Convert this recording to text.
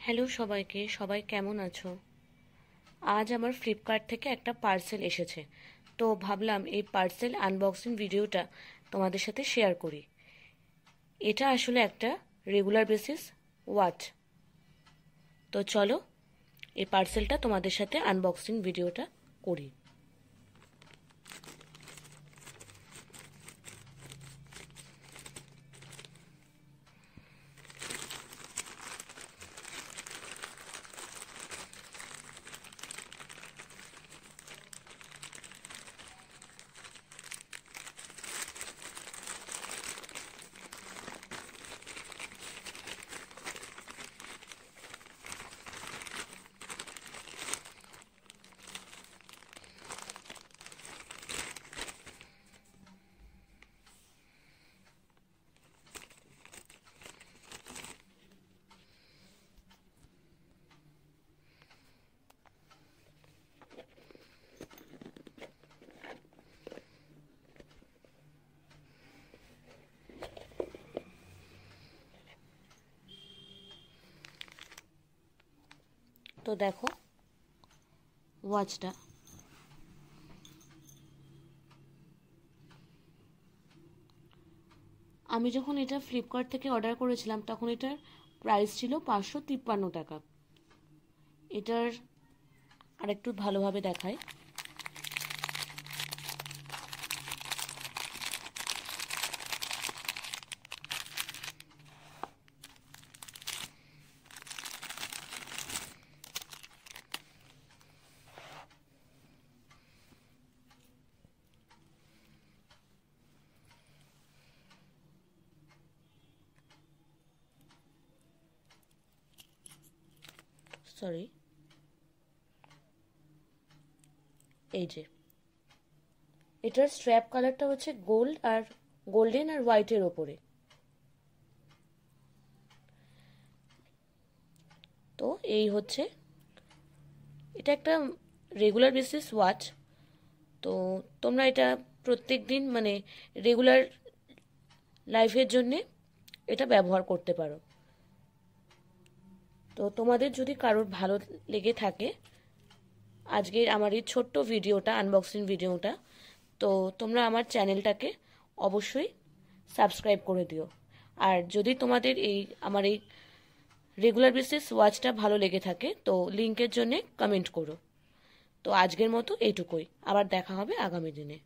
Hello সবাইকে, সবাই কেমন আছো? আজ আমার ফ্লিপকার্ট থেকে একটা পার্সেল এসেছে। তো ভাবলাম এই পার্সেল আনবক্সিং ভিডিওটা তোমাদের সাথে শেয়ার করি। এটা আসলে একটা রেগুলার বেসিস ওয়াচ। তো চলো এই পার্সেলটা তোমাদের সাথে আনবক্সিং ভিডিওটা করি। তো দেখো ওয়াচটা। আমি যখন এটা ফ্লিপকার্ট থেকে অর্ডার করেছিলাম তখন এটার প্রাইস ছিল 553 টাকা। এটার আরেকটু ভালোভাবে দেখায়। সরি, এই যে এটার স্ট্র্যাপ কালারটা হচ্ছে গোল্ডেন আর হোয়াইটের ওপরে। তো এই হচ্ছে, এটা একটা রেগুলার বেসিস ওয়াচ। তো তোমরা এটা প্রত্যেক দিন মানে রেগুলার লাইফের জন্যে এটা ব্যবহার করতে পারো। তো তোমাদের যদি কারোর ভালো লেগে থাকে আজকের আমার এই ছোট্ট ভিডিওটা, আনবক্সিং ভিডিওটা, তো তোমরা আমার চ্যানেলটাকে অবশ্যই সাবস্ক্রাইব করে দিও। আর যদি তোমাদের আমার এই রেগুলার বেসিস ওয়াচটা ভালো লেগে থাকে তো লিংকের জন্য কমেন্ট করো। তো আজকের মতো এইটুকুই, আবার দেখা হবে আগামী দিনে।